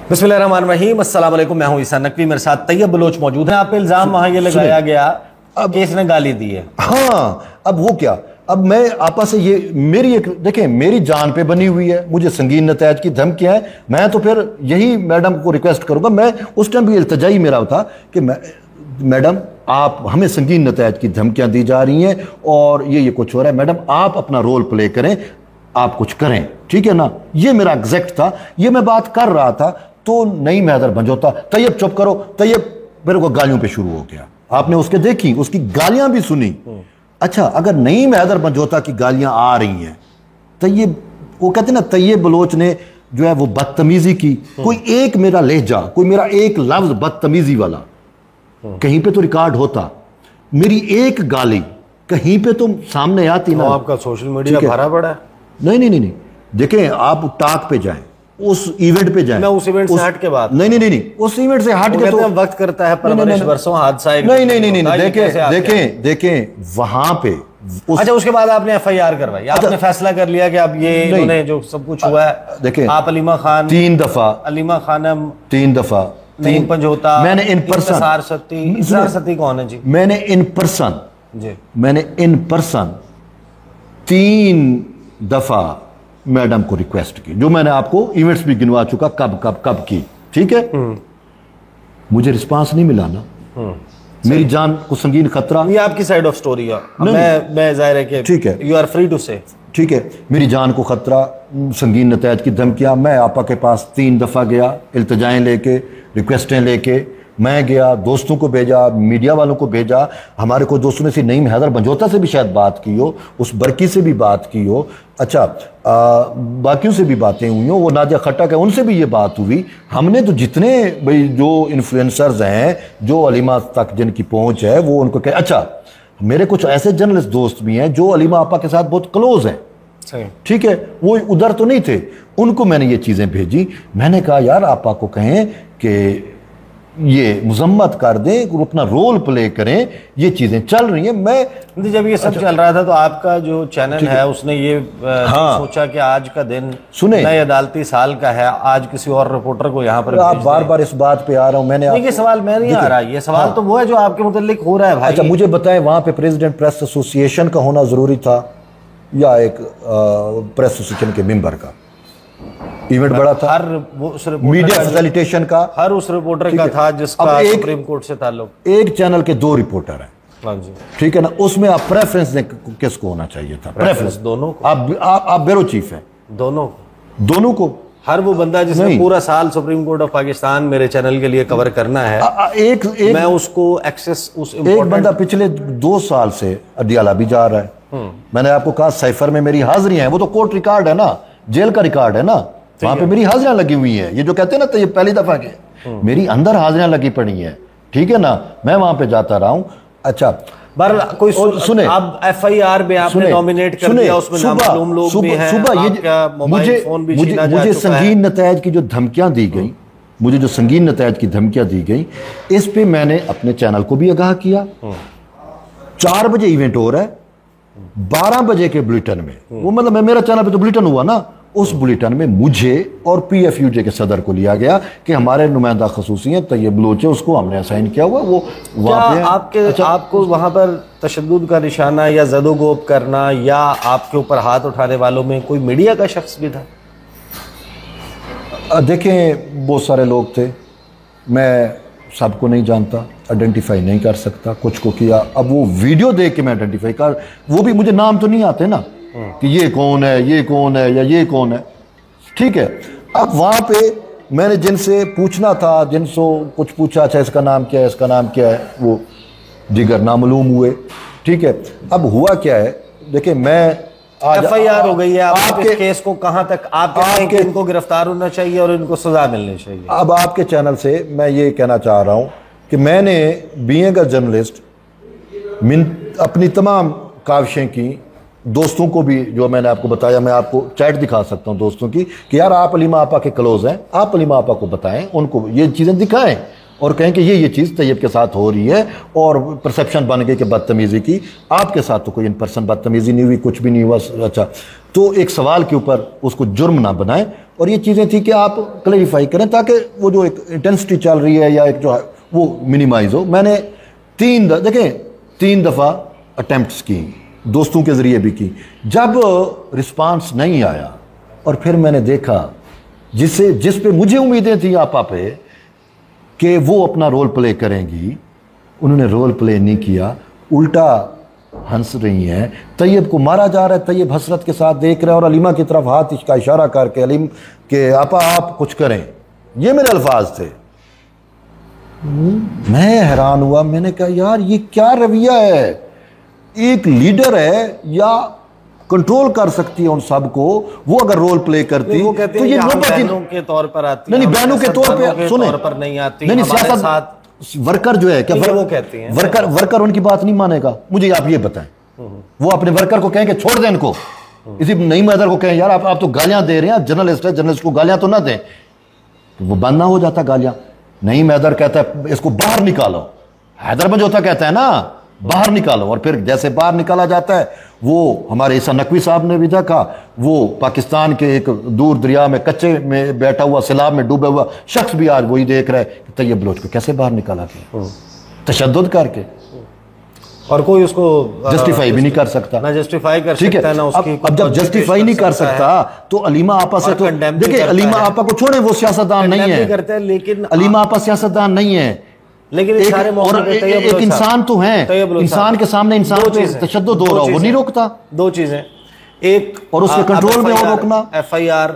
बिस्मिल्लाहिर्रहमानिर्रहीम, अस्सलाम वालेकुम। मैं हूं ईसा नकवी, मेरे साथ तैयब बलोच मौजूद हैं। आप पे इल्जाम वहां ये लगाया गया अब केस ने गाली दी है। हाँ, अब वो क्या, अब मैं आपा से ये मेरी एक देखें, मेरी जान पे बनी हुई है, मुझे संगीन नतैज की धमकियां हैं। मैं तो फिर यही मैडम को रिक्वेस्ट करूंगा, मैं उस टाइम भी इल्तजाई मेरा था कि मैडम आप हमें संगीन नतैज की धमकियां दी जा रही हैं और ये कुछ हो रहा है, मैडम आप अपना रोल प्ले करें, आप कुछ करें, ठीक है ना। ये मेरा एग्जैक्ट था, ये मैं बात कर रहा था तो नहीं मैदर भंजोता तैयब चुप करो, तैयब मेरे को गालियों पे शुरू हो गया। आपने उसके देखी, उसकी गालियां भी सुनी। अच्छा, अगर नहीं मैदर भंजोता की गालियां आ रही हैं, तैयब वो कहते ना, तैयब बलोच ने जो है वो बदतमीजी की, कोई एक मेरा लहजा, कोई मेरा एक लफ्ज बदतमीजी वाला कहीं पे तो रिकॉर्ड होता, मेरी एक गाली कहीं पे तो सामने आती ना। आपका सोशल मीडिया भरा पड़ा है। नहीं, देखें आप टाक पे जाएं, उस इवेंट पे जाएं। मैं उस इवेंट से हट के बात नहीं, उस इवेंट से हट के तो वक्त करता है परवरिश, वर्षों हादसा एक नहीं, देखें वहां पे अच्छा, उसके बाद आपने एफआईआर करवाई, आपने फैसला कर लिया कि अब ये इन्होंने जो सब कुछ हुआ है। देखें, आप अलीमा खान 3 दफा, अलीमा खानम 3 दफा, नहीं पंजोता, मैंने इन पर्सन सती कौन है जी? मैंने इन पर्सन जी, मैंने इन पर्सन 3 दफा मैडम को रिक्वेस्ट की, जो मैंने आपको इवेंट्स भी गिनवा चुका, कब की, ठीक है। मुझे रिस्पांस नहीं मिला ना, मेरी जान को संगीन खतरा। ये आपकी साइड ऑफ स्टोरी है, मैं जाहिर है कि ठीक है, यू आर फ्री टू से, ठीक है। मेरी जान को खतरा, संगीन नतैज की धमकियां, मैं आपा के पास 3 दफा गया, इल्तजाएं लेके, रिक्वेस्टें लेके मैं गया, दोस्तों को भेजा, मीडिया वालों को भेजा, हमारे को दोस्तों ने नहीं हैदर भंजोता से भी शायद बात की हो, उस बरकी से भी बात की हो, अच्छा बाकियों से भी बातें हुई हो, वो नादिया खट्टक है उनसे भी ये बात हुई। हमने तो जितने भाई जो इन्फ्लुएंसर्स हैं, जो अलीमा तक जिनकी पहुंच है, वो उनको कह, अच्छा मेरे कुछ ऐसे जर्नलिस्ट दोस्त भी हैं जो अलीमा आपा के साथ बहुत क्लोज हैं, ठीक है, वो उधर तो नहीं थे, उनको मैंने ये चीजें भेजी। मैंने कहा यार आपा को कहें कि ये मजम्मत कर दें, अपना रोल प्ले करें, ये चीजें चल रही हैं। मैं जब ये सब चल रहा था तो आपका जो चैनल है उसने ये सोचा कि आज का दिन सुने नए अदालती साल का है, आज किसी और रिपोर्टर को यहाँ पर आप बार इस बात पे आ रहा हूँ। मैंने ये सवाल मैं नहीं आ रहा, ये सवाल तो वो है जो आपके मुताल्लिक हो रहा है भाई। अच्छा मुझे बताएं, वहां पे प्रेसिडेंट प्रेस एसोसिएशन का होना जरूरी था या एक प्रेस एसोसिएशन के मेंबर का? इवेंट बड़ा था, हर मीडिया फैसिलिटेशन का हर उस रिपोर्टर का था जिसका सुप्रीम कोर्ट से ताल्लुक। एक चैनल के 2 रिपोर्टर हैं, ठीक है ना, उसमें आप प्रेफरेंस किसको होना चाहिए था? प्रेफरेंस दोनों को। आप ब्यूरो चीफ हैं, दोनों को। हर वो बंदा जिसने पूरा साल सुप्रीम कोर्ट ऑफ पाकिस्तान मेरे चैनल के लिए कवर करना है, एक मैं उसको एक्सेस, उस एक बंदा पिछले 2 साल से अडियाला भी जा रहा है। मैंने आपको कहा साइफर में मेरी हाजिरियां हैं, वो तो कोर्ट रिकॉर्ड है ना, जेल का रिकॉर्ड है ना, वहां पे मेरी हाजिरियां लगी हुई हैं। ये जो कहते हैं ना, तो ये पहली दफा के मेरी अंदर हाजिरियां लगी पड़ी हैं, ठीक है ना, मैं वहां पे जाता रहा हूं। अच्छा कोई सुने, अब एफआईआर में आपने नॉमिनेट कर दिया, उसमें नामालूम लोग भी हैं, मुझे संगीन नतैज की जो धमकियां दी गई, मुझे जो संगीन नतैज की धमकियां दी गई, इस पे मैंने अपने चैनल को भी आगाह किया। 4 बजे इवेंट हो रहा है, 12 बजे के बुलेटिन में, वो मतलब मेरा चैनल पे तो बुलेटिन हुआ ना, उस बुलेटिन में मुझे और पीएफयूजे के सदर को लिया गया कि हमारे नुमाइंदा खसूसी हैं तैयब बलोच, उसको हमने असाइन किया हुआ। वो वहां पे आपके आपको वहां पर तशद्दुद का निशाना या ज़दोगोब करना या आपके ऊपर हाथ उठाने वालों में कोई मीडिया का शख्स भी था? देखें बहुत सारे लोग थे, मैं सबको नहीं जानता, आइडेंटिफाई नहीं कर सकता, कुछ को किया। अब वो वीडियो देख के मैं आइडेंटिफाई कर, वो भी मुझे नाम तो नहीं आते ना कि ये कौन है, ये कौन है या ये कौन है, ठीक है। अब वहां पे मैंने जिनसे पूछना था, जिनसे कुछ पूछा, अच्छा इसका नाम क्या है, इसका नाम क्या है, वो दिगर नामालूम हुए, ठीक है। अब हुआ क्या है, देखिए मैं एफआईआर हो गई है, आपके केस को कहां तक आपके इनको गिरफ्तार होना चाहिए और इनको सजा मिलनी चाहिए। अब आपके चैनल से मैं ये कहना चाह रहा हूं कि मैंने बीइंग अ जर्नलिस्ट अपनी तमाम काविशें की, दोस्तों को भी, जो मैंने आपको बताया, मैं आपको चैट दिखा सकता हूं दोस्तों की कि यार आप अलीमा आपा के क्लोज हैं, आप अलीमा आपा को बताएं, उनको ये चीज़ें दिखाएं और कहें कि ये चीज़ तैयब के साथ हो रही है और परसेप्शन बन गई कि बदतमीज़ी की। आपके साथ तो कोई इन पर्सन बदतमीज़ी नहीं हुई, कुछ भी नहीं हुआ। अच्छा, तो एक सवाल के ऊपर उसको जुर्म ना बनाएं और ये चीज़ें थी कि आप क्लैरिफाई करें ताकि वो जो एक इंटेंसिटी चल रही है या एक जो है वो मिनिमाइज हो। मैंने 3 दफ़ा अटेम्प्ट्स की, दोस्तों के ज़रिए भी की। जब रिस्पांस नहीं आया और फिर मैंने देखा जिस पे मुझे उम्मीदें थी आपा पे कि वो अपना रोल प्ले करेंगी, उन्होंने रोल प्ले नहीं किया, उल्टा हंस रही हैं। तैयब को मारा जा रहा है, तैयब हसरत के साथ देख रहे हैं और अलीमा की तरफ हाथ इसका इशारा करके अलीम के आपा आप कुछ करें, ये मेरे अल्फाज थे। मैं हैरान हुआ, मैंने कहा यार ये क्या रवैया है, एक लीडर है या कंट्रोल कर सकती है उन सबको, वो अगर रोल प्ले करती वो कहते तो ये बहनों के तौर पर आती नहीं, बहनों के तौर पे सुने पर नहीं आती, नहीं, हमारे साथ वर्कर जो है क्या वो कहती हैं वर्कर उनकी बात नहीं मानेगा। मुझे आप ये बताएं, वो अपने वर्कर को कहें कि छोड़ दें इनको, इसी नईम हैदर को कहें यार आप तो गालियां दे रहे हैं, जर्नलिस्ट है, जर्नलिस्ट को गालियां तो ना दें, तो वो बंद ना हो जाता गालियां। नईम हैदर कहता है इसको बाहर निकालो, हैदर मंजोता कहता है ना बाहर निकालो, और फिर जैसे बाहर निकाला जाता है वो हमारे ईसा नकवी साहब ने भी देखा, वो पाकिस्तान के एक दूर दरिया में कच्चे में बैठा हुआ, सैलाब में डूबा हुआ शख्स भी आज वही देख रहा है कि तैयब बलोच को कैसे बाहर निकाला गया, तशद्दुद करके, और कोई उसको जस्टिफाई भी नहीं कर सकता, ना जस्टिफाई कर सकता ना उसकी। अब जब जस्टिफाई नहीं कर सकता तो अलीमा आपा से तो देखिए, अलीमा आपा को छोड़े, वो सियासतदान नहीं है, लेकिन अलीमा आपा सियासतदान नहीं है, लेकिन एक इंसान तो है, इंसान के सामने इंसान तशद्दुद हो रहा हो वो नहीं रोकता। 2 चीजें, एक और उसके कंट्रोल में हो रोकना, FIR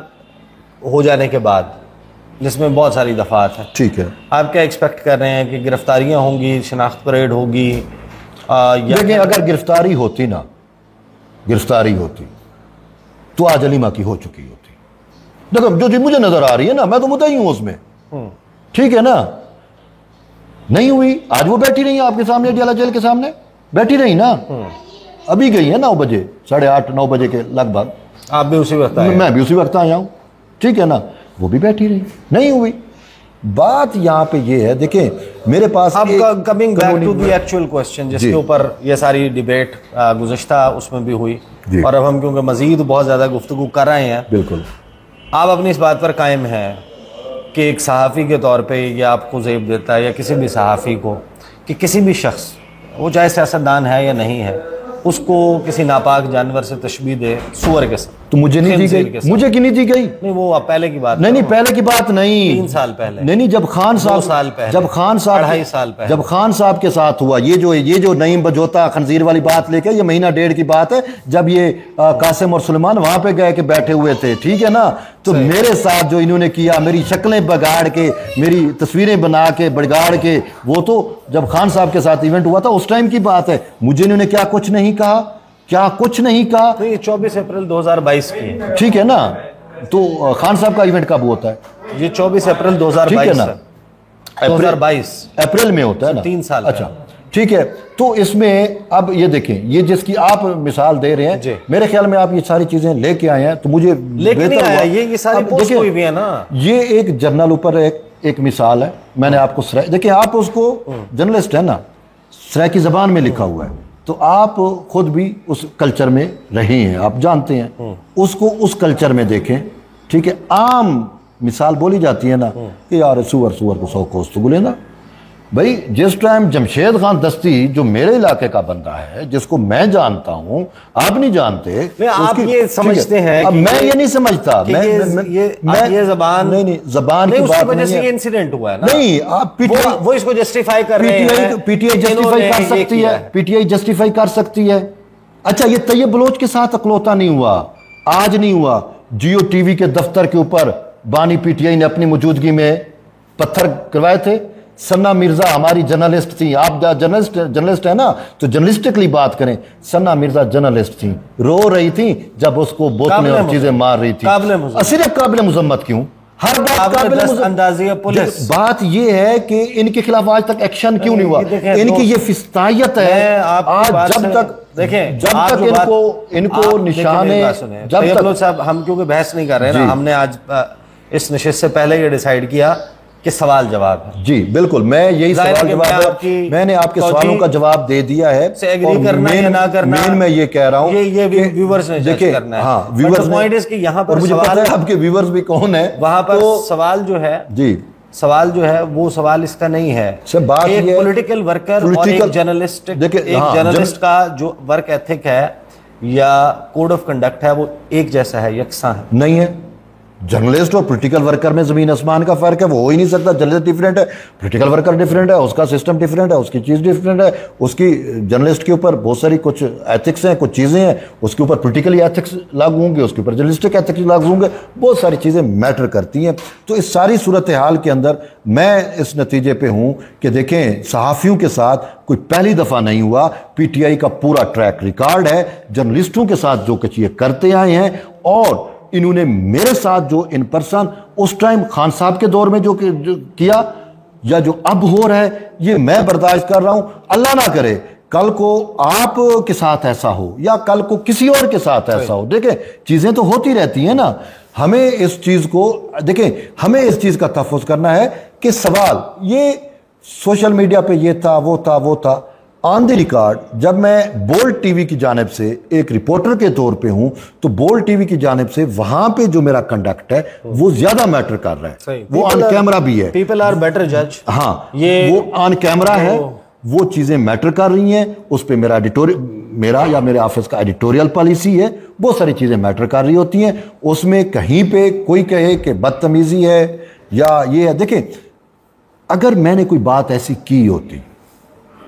हो जाने के बाद जिसमें बहुत सारी दफात है, ठीक है, आप क्या एक्सपेक्ट कर रहे हैं कि गिरफ्तारियां होंगी, शनाख्त परेड होगी? देखिए अगर गिरफ्तारी होती तो आज अलीमा की हो चुकी होती। देखो जो चीज मुझे नजर आ रही है ना, मैं तो मुद्दई हूं उसमें, ठीक है ना, नहीं हुई, आज वो बैठी रही है आपके सामने, अडियाला जेल के सामने बैठी रही ना, अभी गई है 9 बजे, 8:30-9 बजे के लगभग, आप भी उसी वक्त आए? मैं भी उसी वक्त आया हूं, ठीक है ना, वो भी बैठी रही, नहीं हुई। बात यहाँ पे ये है, देखें मेरे पास अब coming back to the actual question जिसके ऊपर ये सारी डिबेट गुज़श्ता उसमें भी हुई, और अब हम क्योंकि मजीद बहुत ज़्यादा गुफ्तगू कर रहे हैं, बिल्कुल आप अपनी इस बात पर कायम हैं कि एक सहाफ़ी के तौर पे ये आपको ज़ेब देता है या किसी भी सहाफ़ी को कि किसी भी शख्स, वो चाहे सियासतदान है या नहीं है, उसको किसी नापाक जानवर से तशबीह दे सूअर के साथ, तो मुझे नहीं दी गई, मुझे क्यों नहीं दी गई? नहीं वो अब पहले की बात नहीं, पहले की बात नहीं, 3 साल पहले नहीं, जब खान साहब 2 साल पहले, जब खान साहब 2.5 साल पहले, जब खान साहब के साथ हुआ ये जो नईम बजोता खंजीर वाली बात लेके, ये महीना 1.5 की बात है, जब ये कासिम और सुलेमान वहां पे गए के बैठे हुए थे, ठीक है ना, तो मेरे साथ जो इन्होंने किया, मेरी शक्लें बगाड़ के, मेरी तस्वीरें बना के बिगाड़ के, वो तो जब खान साहब के साथ इवेंट हुआ था उस टाइम की बात है। मुझे इन्होंने क्या कुछ नहीं कहा, तो ये 24 अप्रैल 2022 की है, ठीक है ना, तो खान साहब का इवेंट कब होता है? ये 24 अप्रैल 2022 ठीक है ना, 2022 अप्रैल में होता है ना, 3 साल। अच्छा ठीक है, तो इसमें अब ये देखें, ये जिसकी आप मिसाल दे रहे हैं, मेरे ख्याल में आप ये सारी चीजें लेके आए हैं, तो मुझे लेके नहीं आया, ये सारी पोस्ट हुई भी है ना, ये एक जर्नल ऊपर एक मिसाल है, मैंने आपको देखिए, आप उसको जर्नलिस्ट है ना, सराय की जबान में लिखा हुआ है, तो आप खुद भी उस कल्चर में रहे हैं, आप जानते हैं उसको, उस कल्चर में देखें, ठीक है। आम मिसाल बोली जाती है ना कि यार सुअर को 100 कोस तो गुलेंदा। भाई जिस टाइम जमशेद खान दस्ती जो मेरे इलाके का बंदा है, जिसको मैं जानता हूं, आप नहीं जानते, आप ये समझते हैं, अब मैं ये नहीं समझता, ये जबान नहीं जबान की बात वजह से ये इंसिडेंट हुआ है ना, नहीं आप वो इसको जस्टिफाई कर रहे हैं, पीटीआई जस्टिफाई कर सकती है, पीटीआई जस्टिफाई कर सकती है। अच्छा ये तैयब बलोच के साथ अकलौता नहीं हुआ, आज नहीं हुआ, जियो टीवी के दफ्तर के ऊपर बानी पीटीआई ने अपनी मौजूदगी में पत्थर करवाए थे। सन्ना मिर्जा हमारी जर्नलिस्ट थी, आप जर्नलिस्ट है ना, तो जर्नलिस्टिकली बात करें, सन्ना मिर्जा जर्नलिस्ट थी, रो रही थी जब उसको बोतलें और चीजें मार रही थी, सिर्फ काबिल मुजम्मत क्यों, हर बात पुलिस। बात यह है कि इनके खिलाफ आज तक एक्शन क्यों नहीं हुआ, इनकी ये फिस्तायत है, आज जब तक देखें, जब तक इनको निशाने, जब तक साहब, हम क्योंकि बहस नहीं कर रहे हैं ना, हमने आज इस नशिस्त से पहले ये डिसाइड किया कि सवाल जवाब है। जी बिल्कुल, मैं यही सवाल जवाब है, मैंने आपके सवालों का जवाब दे दिया है। एग्री करना या ना करना, मेन मैं ये कह रहा हूँ, ये व्यूअर्स ने जज करना है। हाँ, व्यूअर्स पॉइंट इज कि यहाँ पर मुझे पता है आपके व्यूअर्स भी कौन है, वहां पर सवाल जो है, जी सवाल जो है वो सवाल इसका नहीं है। बात एक पॉलिटिकल वर्कर और एक जर्नलिस्ट, जर्नलिस्ट का जो वर्क एथिक है या कोड ऑफ कंडक्ट है वो एक जैसा है, यकसा है नहीं है। जर्नलिस्ट और पॉलिटिकल वर्कर में जमीन आसमान का फर्क है, वो हो ही नहीं सकता। जर्नलिस्ट डिफरेंट है, पॉलिटिकल वर्कर डिफरेंट है, उसका सिस्टम डिफरेंट है, उसकी चीज़ डिफरेंट है। उसकी जर्नलिस्ट के ऊपर बहुत सारी कुछ एथिक्स हैं, कुछ चीज़ें हैं, उसके ऊपर पॉलिटिकल एथिक्स लागू होंगे, उसके ऊपर जर्नलिस्टिक एथिक्स लागू होंगे, बहुत सारी चीज़ें मैटर करती हैं। तो इस सारी सूरत हाल के अंदर मैं इस नतीजे पर हूँ कि देखें, सहाफ़ियों के साथ कोई पहली दफ़ा नहीं हुआ, PTI का पूरा ट्रैक रिकॉर्ड है, जर्नलिस्टों के साथ जो कुछ ये करते आए हैं, और इन्होंने मेरे साथ जो इन पर्सन उस टाइम खान साहब के दौर में जो किया या जो अब हो रहा है, ये मैं बर्दाश्त कर रहा हूं। अल्लाह ना करे कल को आप के साथ ऐसा हो या कल को किसी और के साथ ऐसा हो। देखें, चीजें तो होती रहती हैं ना, हमें इस चीज को देखें, हमें इस चीज का तहफ़्फ़ुज़ करना है कि सवाल ये सोशल मीडिया पे ये था, वो था। ऑन द रिकॉर्ड, जब मैं बोल्ड टीवी की जानिब से एक रिपोर्टर के तौर पे हूं, तो बोल्ड टीवी की जानिब से वहां पे जो मेरा कंडक्ट है वो ज्यादा मैटर कर रहा है। वो ऑन कैमरा भी है, पीपल आर बेटर जज। हाँ, ये वो ऑन कैमरा है, वो चीजें मैटर कर रही हैं। उस पर मेरा एडिटोरियल, मेरा या मेरे ऑफिस का एडिटोरियल पॉलिसी है, बहुत सारी चीजें मैटर कर रही होती हैं। उसमें कहीं पे कोई कहे कि बदतमीजी है या ये है, देखें, अगर मैंने कोई बात ऐसी की होती,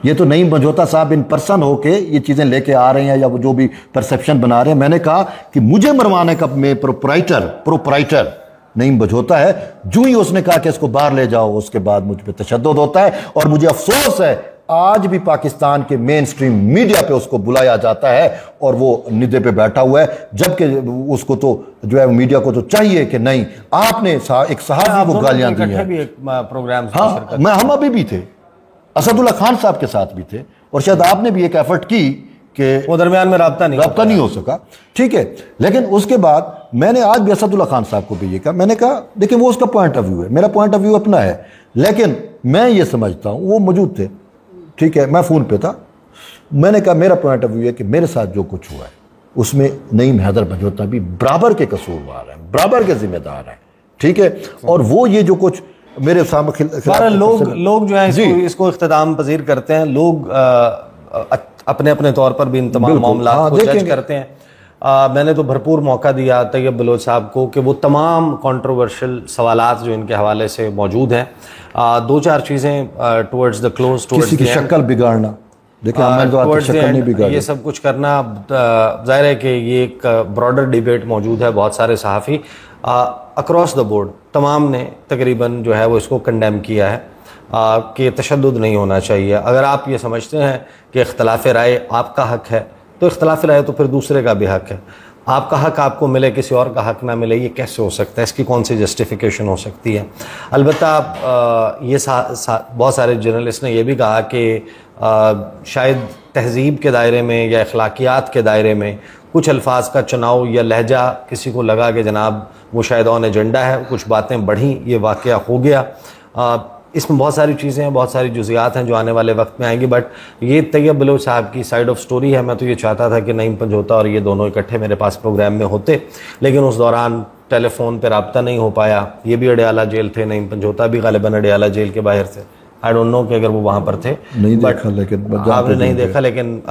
ये तो नहीं मंझोता साहब इन पर्सन होके ये चीज़ें लेके आ रहे हैं या वो जो भी परसेप्शन बना रहे हैं, मैंने कहा कि मुझे मरवाने का मैं प्रोपराइटर नहीं मंझोता है। जो ही उसने कहा कि इसको बाहर ले जाओ, उसके बाद मुझ पर तशद्दुद होता है। और मुझे अफसोस है आज भी पाकिस्तान के मेन स्ट्रीम मीडिया पे उसको बुलाया जाता है और वो निदे पे बैठा हुआ है, जबकि उसको तो जो है मीडिया को तो चाहिए कि नहीं, आपने एक सहाफ़ी को गालियां दी हैं। हाँ, हम अभी भी थे, असदुल्ला खान साहब के साथ भी थे, और शायद आपने भी एक एफर्ट की कि वो दरमियान में राब्ता नहीं हो सका, ठीक है। लेकिन उसके बाद मैंने आज भी असदुल्ला खान साहब को भी ये कहा, मैंने कहा देखिए वो उसका पॉइंट ऑफ व्यू है, मेरा पॉइंट ऑफ व्यू अपना है, लेकिन मैं ये समझता हूँ, वो मौजूद थे, ठीक है, मैं फ़ोन पे था, मैंने कहा मेरा पॉइंट ऑफ व्यू है कि मेरे साथ जो कुछ हुआ है उसमें नईम हैदर मंझोता भी बराबर के कसूरवार है, बराबर के जिम्मेदार है, ठीक है। और वो ये जो कुछ मेरे सामने लोग जो है इसको इख्तिताम पजीर करते हैं, लोग अपने अपने तौर पर भी इन तमाम मामलों को जज करते हैं। मैंने तो भरपूर मौका दिया तैयब बलोच साहब को कि वो तमाम कंट्रोवर्शियल सवालात जो इनके हवाले से मौजूद हैं, दो चार चीज़ें टुवर्ड्स द क्लोज, किसी की शक्ल बिगाड़ना, देखिए ये सब कुछ करना, जाहिर है कि ये एक ब्रॉडर डिबेट मौजूद है। बहुत सारे सहाफ़ी अक्रॉस द बोर्ड तमाम ने तकरीबन जो है वो इसको कंडेम किया है कि तशद्दुद नहीं होना चाहिए। अगर आप ये समझते हैं कि इख्तलाफ राय आपका हक है, तो इख्तलाफ राय तो फिर दूसरे का भी हक है। आपका हक आपको मिले, किसी और का हक ना मिले, ये कैसे हो सकता है? इसकी कौन सी जस्टिफिकेशन हो सकती है? अलबत्ता ये बहुत सारे जर्नलिस्ट ने यह भी कहा कि शायद तहज़ीब के दायरे में या अखलाकियात के दायरे में कुछ अल्फाज का चुनाव या लहजा किसी को लगा कि जनाब वो शायद ऑन एजेंडा है, कुछ बातें बढ़ी, ये वाक़या हो गया। इसमें बहुत सारी चीज़ें हैं, बहुत सारी जुज़ियात हैं जो आने वाले वक्त में आएंगी, बट ये तैयब बलोच साहब की साइड ऑफ स्टोरी है। मैं तो ये चाहता था कि नईम पंजोता और ये दोनों इकट्ठे मेरे पास प्रोग्राम में होते, लेकिन उस दौरान टेलीफोन पर रब्ता नहीं हो पाया। ये भी अडयाला जेल थे, नईम पंजोता भी गालिबन अडयाला जेल के बाहर थे। आई डोंट नो कि अगर वो वहाँ पर थे, नहीं देखा, लेकिन आपने नहीं देखा, लेकिन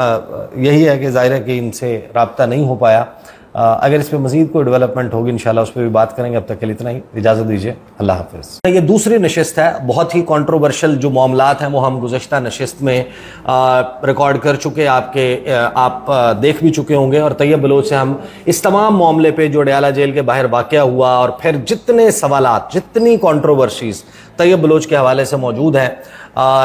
यही है कि जाहिर है कि इनसे रब्ता नहीं हो पाया। अगर इस पर मज़ीद कोई डेवलपमेंट होगी इंशाल्लाह उस पर भी बात करेंगे। अब तक के लिए इतना ही, इजाज़त दीजिए, अल्लाह हाफ़िज़। ये दूसरी नशिस्त है, बहुत ही कंट्रोवर्शियल जो मामलात हैं वो हम गुज़श्ता नशिस्त में रिकॉर्ड कर चुके, आप देख भी चुके होंगे। और तैयब बलोच से हम इस तमाम मामले पे जो अडयाला जेल के बाहर वाक़या हुआ और फिर जितने सवालात, जितनी कंट्रोवर्सीज़ तैयब बलोच के हवाले से मौजूद हैं,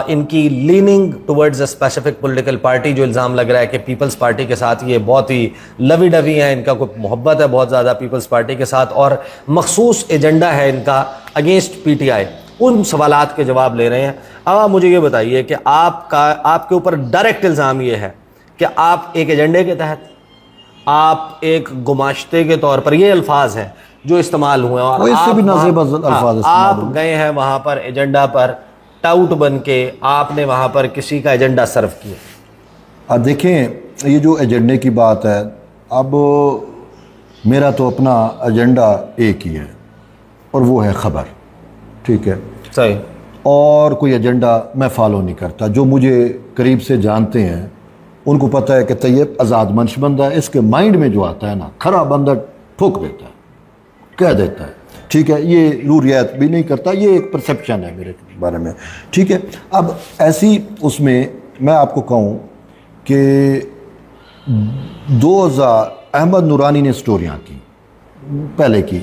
इनकी leaning towards a specific political party, जो इल्ज़ाम लग रहा है कि पीपल्स पार्टी के साथ ये बहुत ही लवी डवी हैं, इनका कोई मोहब्बत है बहुत ज़्यादा पीपल्स पार्टी के साथ और मखसूस एजेंडा है इनका अगेंस्ट PTI, उन सवालात के जवाब ले रहे हैं। अब आप मुझे ये बताइए कि आपके ऊपर डायरेक्ट इल्ज़ाम ये है कि आप एक एजेंडे के तहत, आप एक गुमाश्ते के तौर पर, ये अल्फाज हैं जो इस्तेमाल हुए, और वो इससे भी नाज़ेब अल्फाज इस्तेमाल आप हुए। गए हैं वहां पर एजेंडा पर, टाउट बन के आपने वहां पर किसी का एजेंडा सर्व किया। अब देखें, ये जो एजेंडे की बात है, अब मेरा तो अपना एजेंडा एक ही है और वो है खबर, ठीक है। सही। और कोई एजेंडा मैं फॉलो नहीं करता। जो मुझे करीब से जानते हैं उनको पता है कि तैयब आज़ाद मंश बंदा है, इसके माइंड में जो आता है ना, खरा बंदा ठोक देता है, कह देता है, ठीक है। ये रू रियायत भी नहीं करता, ये एक परसेप्शन है मेरे बारे में, ठीक है। अब ऐसी उसमें मैं आपको कहूँ कि 2000 अहमद नूरानी ने स्टोरियाँ की, पहले की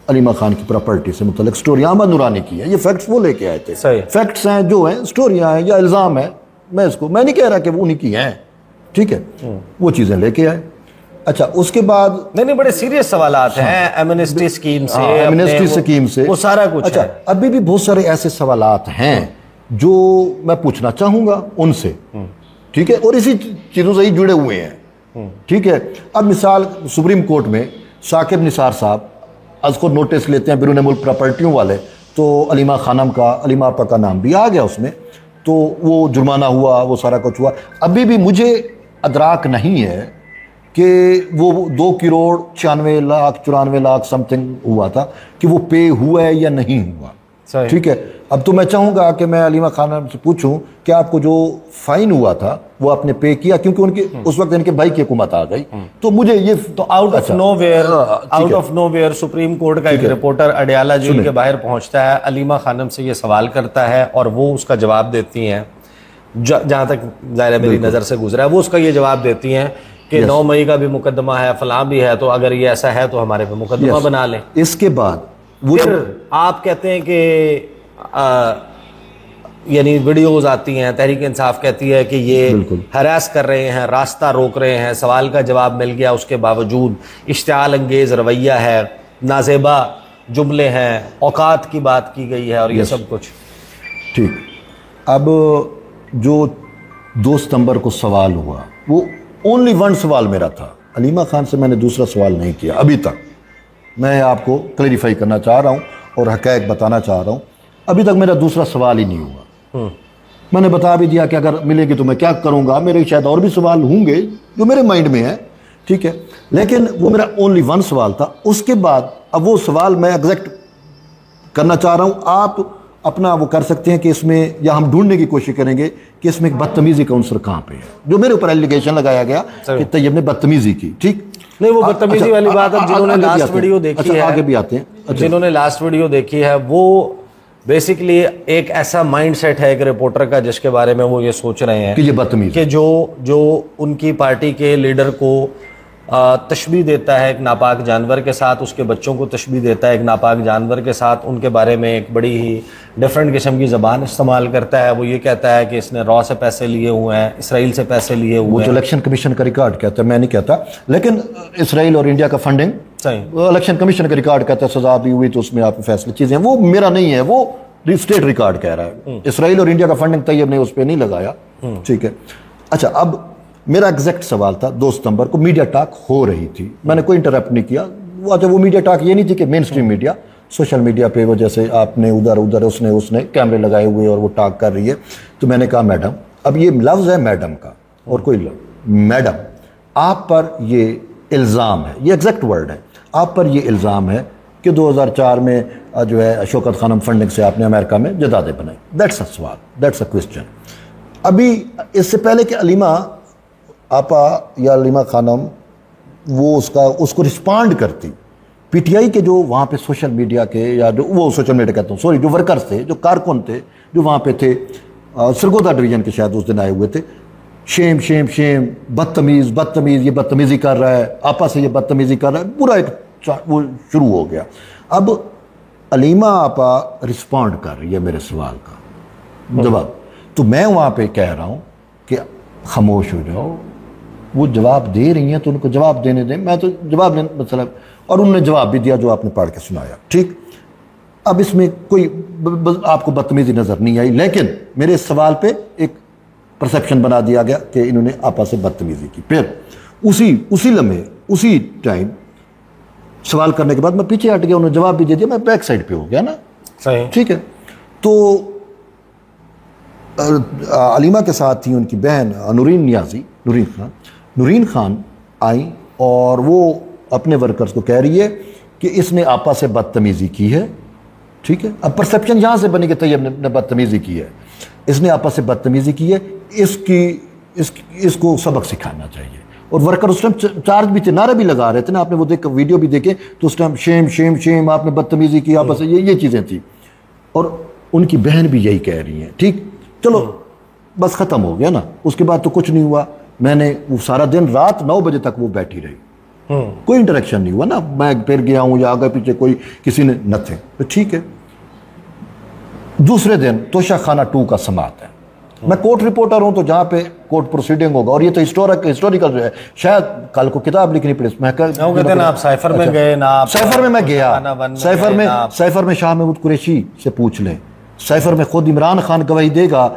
अलीमा खान की प्रॉपर्टी से मुतल्लिक स्टोरियाँ अहमद नूरानी की है। ये फैक्ट्स वो लेके आए थे, सही। फैक्ट्स हैं जो हैं, स्टोरियाँ हैं या इल्ज़ाम है, मैं नहीं कह रहा कि वो उन्हीं की हैं, ठीक है। वो चीज़ें लेके आए। अच्छा, उसके बाद नहीं, बड़े सीरियस सवालात हैं, एमनेस्टी स्कीम से, एमनेस्टी स्कीम से, वो सारा कुछ अच्छा, है। अभी भी बहुत सारे ऐसे सवालात हैं जो मैं पूछना चाहूँगा उनसे, ठीक है, और इसी चीज़ों से ही जुड़े हुए हैं, ठीक है। अब मिसाल सुप्रीम कोर्ट में साकिब निसार साहब उसको नोटिस लेते हैं बिरून मुल्क प्रॉपर्टियों वाले, तो अलीमा खानम का, अलीमा आपा का नाम भी आ गया उसमें, तो वो जुर्माना हुआ, वो सारा कुछ हुआ। अभी भी मुझे अदराक नहीं है कि वो 2 करोड़ 96 लाख 94 लाख समथिंग हुआ था कि वो पे हुआ है या नहीं हुआ, ठीक है। अब तो मैं चाहूँगा कि मैं अलीमा खानम से पूछूं कि आपको जो फाइन हुआ था वो आपने पे किया, क्योंकि उनके उस वक्त इनके भाई की हुकूमत आ गई, तो मुझे ये तो out of nowhere supreme court का एक रिपोर्टर अडयाला जेल के बाहर पहुंचता है, अलीमा खानम से ये सवाल करता है और वो उसका जवाब देती हैं, जहां तक ज़ाहिर मेरी नज़र से गुजरा है, वो उसका ये जवाब देती हैं कि 9 मई का भी मुकदमा है, फलां भी है, तो अगर ये ऐसा है तो हमारे पे मुकदमा बना लें। इसके बाद फिर आप कहते हैं कि यानी वीडियोस आती हैं, तहरीक इंसाफ कहती है कि ये हरास कर रहे हैं, रास्ता रोक रहे हैं, सवाल का जवाब मिल गया उसके बावजूद, इश्तियाल अंगेज रवैया है, नाजेबा जुमले हैं, औकात की बात की गई है और ये सब कुछ, ठीक। अब जो 2 सितंबर को सवाल हुआ, वो ओनली 1 सवाल मेरा था, अलीमा खान से मैंने दूसरा सवाल नहीं किया अभी तक। मैं आपको क्लैरिफाई करना चाह रहा हूँ और हक़ाइक़ बताना चाह रहा हूँ, अभी तक मेरा दूसरा सवाल ही नहीं हुआ। मैंने बता भी दिया कि अगर मिलेगी तो मैं क्या करूँगा, मेरे शायद और भी सवाल होंगे जो मेरे माइंड में है, ठीक है, लेकिन वो मेरा ओनली 1 सवाल था। उसके बाद अब वो सवाल मैं एग्जैक्ट करना चाह रहा हूँ, आप अपना वो कर सकते हैं कि इसमें, या हम ढूंढने की कोशिश करेंगे कि इसमें एक बदतमीजी का अंसर कहाँ पे है, जो मेरे ऊपर एलिगेशन लगाया गया कि तैयब ने बदतमीजी की, ठीक नहीं, वो बदतमीजी वाली बात, अब जिन्होंने लास्ट वीडियो देखी है, आगे भी आते हैं, जिन्होंने लास्ट वीडियो देखी है, वो बेसिकली एक ऐसा माइंड सेट है एक रिपोर्टर का जिसके बारे में वो ये सोच रहे हैं कि ये बदतमीज, कि जो उनकी पार्टी के लीडर को तशबीह देता है एक नापाक जानवर के साथ, उसके बच्चों को तशबीह देता है एक नापाक जानवर के साथ, उनके बारे में एक बड़ी ही डिफरेंट किस्म की ज़बान इस्तेमाल करता है। वो ये कहता है कि इसने रॉ से पैसे लिए हुए हैं, इसराइल से पैसे लिए हुए हैं। वो जो इलेक्शन कमीशन का रिकॉर्ड कहता है, मैं नहीं कहता, लेकिन इसराइल और इंडिया का फंडिंग, सही, इलेक्शन कमीशन का रिकॉर्ड कहता है, सजा भी हुई तो उसमें आप फैसले चीज़ें, वो मेरा नहीं है, वो स्टेट रिकॉर्ड कह रहा है। इसराइल और इंडिया का फंडिंग तैयब ने उस पर नहीं लगाया, ठीक है। अच्छा, अब मेरा एग्जैक्ट सवाल था, 2 सितंबर को मीडिया टॉक हो रही थी, मैंने कोई इंटरप्ट नहीं किया। अच्छा, वो मीडिया टॉक ये नहीं थी कि main stream media, social media पे वो जैसे आपने उधर उसने कैमरे लगाए हुए और वो टॉक कर रही है, तो मैंने कहा मैडम, अब ये लफ्ज़ है मैडम का और कोई मैडम, आप पर ये इल्ज़ाम है, ये एग्जैक्ट वर्ड है, आप पर ये इल्ज़ाम है कि 2004 में जो है शौकत खानम फंडिंग से आपने अमेरिका में जदादे बनाई। दैट्स अ सवाल, दैट्स अ क्वेश्चन। अभी इससे पहले कि अलीमा आपा या अलीमा खानम वो उसको रिस्पॉन्ड करती, पीटीआई के जो वहाँ पे सोशल मीडिया के, या जो वो सोशल मीडिया कहता हूँ सॉरी, जो वर्कर्स थे, जो कारकुन थे, जो वहाँ पे थे, सरगोदा डिवीजन के शायद उस दिन आए हुए थे, शेम शेम शेम, बदतमीज़ बदतमीज़, ये बदतमीज़ी कर रहा है, आपा से ये बदतमीज़ी कर रहा है, पूरा एक वो शुरू हो गया। अब अलीमा आपा रिस्पॉन्ड कर रही है मेरे सवाल का जवाब, तो मैं वहाँ पे कह रहा हूँ कि खामोश हो जाओ, वो जवाब दे रही हैं तो उनको जवाब देने दें, मैं तो जवाब देने मतलब, और उन्होंने जवाब भी दिया जो आपने पढ़ के सुनाया, ठीक। अब इसमें कोई आपको बदतमीजी नज़र नहीं आई, लेकिन मेरे सवाल पे एक परसेप्शन बना दिया गया कि इन्होंने आपस से बदतमीजी की। फिर उसी लम्हे, उसी टाइम सवाल करने के बाद मैं पीछे हट गया, उन्होंने जवाब भी दे दिया, मैं बैक साइड पे हो गया ना। सही, ठीक है। तो अलीमा के साथ थी उनकी बहन नूरीन नियाजी, नूरीन खान आई और वो अपने वर्कर्स को कह रही है कि इसने आपा से बदतमीजी की है। ठीक है, अब परसेप्शन यहां से बनी कि तैयब ने बदतमीजी की है, इसने आपा से बदतमीजी की है, इसको सबक सिखाना चाहिए। और वर्कर उस टाइम चार्ज भी थे, नारे भी लगा रहे थे ना, आपने वो देख वीडियो भी देखे तो उस टाइम शेम शेम शेम, आपने बदतमीजी की आपस में, ये चीज़ें थी। और उनकी बहन भी यही कह रही है। ठीक, चलो बस ख़त्म हो गया ना, उसके बाद तो कुछ नहीं हुआ। मैंने वो सारा दिन रात 9 बजे तक वो बैठी रही, कोई इंटरेक्शन नहीं हुआ ना, मैं फिर गया हूँ या आगे पीछे कोई किसी ने नथिंग, तो ठीक है। दूसरे दिन तोशा खाना 2 का समात है, मैं कोर्ट रिपोर्टर हूं तो जहां पे कोर्ट प्रोसीडिंग होगा, और ये तो हिस्टोरिकल जो है, शायद कल को किताब लिखनी पड़े। मैं कहते ना आप साइफर में गए ना, साइफर में मैं गया, साइफर में शाह महमूद कुरैशी से पूछ लें, साइफर में खुद इमरान खान गवाही देगा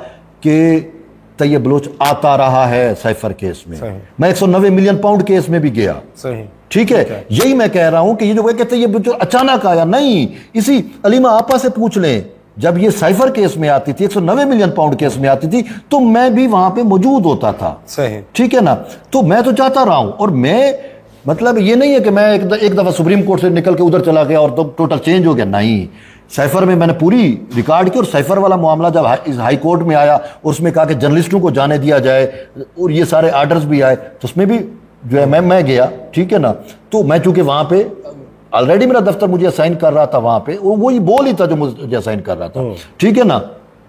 कि तैयब बलोच आता रहा है साइफर केस में। मैं 190 मिलियन पाउंड केस में भी गया। सही, ठीक है। यही मैं कह रहा हूं कि ये जो कहते हैं ये अचानक आया नहीं, इसी अलीमा आपा से पूछ लें, जब ये साइफर केस में आती थी, 190 मिलियन पाउंड केस में आती थी, तो मैं भी वहां पे मौजूद होता था। सही, ठीक है ना। तो मैं तो जाता रहा हूं, और मैं मतलब ये नहीं है कि मैं एक दफा सुप्रीम कोर्ट से निकल के उधर चला गया और तो टोटल चेंज हो गया, नहीं। साइफर में मैंने पूरी रिकॉर्ड की, और साइफर वाला मामला जब हाई कोर्ट में आया और उसमें कहा कि जर्नलिस्टों को जाने दिया जाए, और ये सारे आर्डर्स भी आए, तो उसमें भी जो है मैं गया। ठीक है ना। तो मैं चूंकि वहां पे ऑलरेडी मेरा दफ्तर मुझे असाइन कर रहा था वहां पे, और वो ही बोल ही था जो मुझे असाइन कर रहा था। ठीक है ना।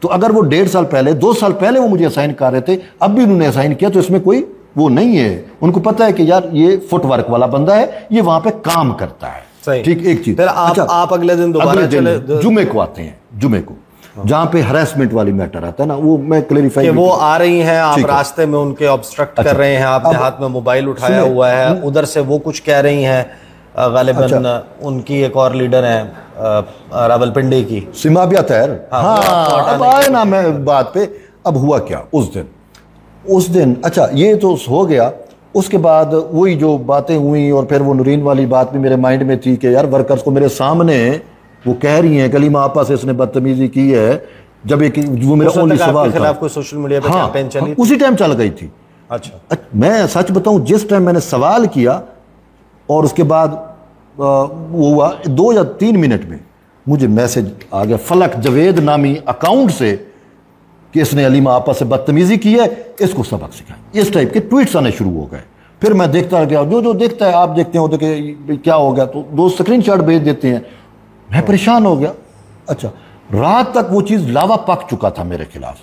तो अगर वो 1.5 साल पहले 2 साल पहले वो मुझे असाइन कर रहे थे, अब भी उन्होंने असाइन किया, तो इसमें कोई वो नहीं है। उनको पता है कि यार ये फुटवर्क वाला बंदा है, ये वहां पे काम करता है। ठीक, एक चीज। फिर आप अगले दिन दोबारा चले, जुमे को आते हैं, जुमे को जहां पे हरासमेंट वाली मैटर आता है ना, वो मैं क्लेरिफाई, वो आ रही हैं, आप रास्ते में उनके ऑब्स्ट्रक्ट कर रहे हैं, आपने हाथ में मोबाइल उठाया हुआ है, उधर से वो कुछ कह रही हैं, गालिबन उनकी एक और लीडर है रावलपिंडी की, सिमाबिया तैर। हाँ, अब आए ना मैं बात पे। अब हुआ क्या उस दिन, अच्छा ये तो हो गया। उसके बाद वही जो बातें हुई, और फिर वो नूरीन वाली बात भी मेरे माइंड में थी कि यार वर्कर्स को मेरे सामने वो कह रही हैं कलीमा आपा से इसने बदतमीजी की है, जब एक वो मेरा ओनली सवाल था। कोई सोशल मीडिया पे कैंपेन चली थी? उसी टाइम चल गई थी। अच्छा, मैं सच बताऊं, जिस टाइम मैंने सवाल किया और उसके बाद वो हुआ 2 या 3 मिनट में मुझे मैसेज आ गया फलक जवेद नामी अकाउंट से कि इसने अलीमा आपा से बदतमीजी की है, इसको सबक सिखाए। इस टाइप के ट्वीट्स आने शुरू हो गए। फिर मैं देखता गया, जो देखता है आप देखते हो तो कि क्या हो गया, तो 2 स्क्रीनशॉट भेज देते हैं। मैं परेशान हो गया। अच्छा, रात तक वो चीज़ लावा पक चुका था मेरे खिलाफ।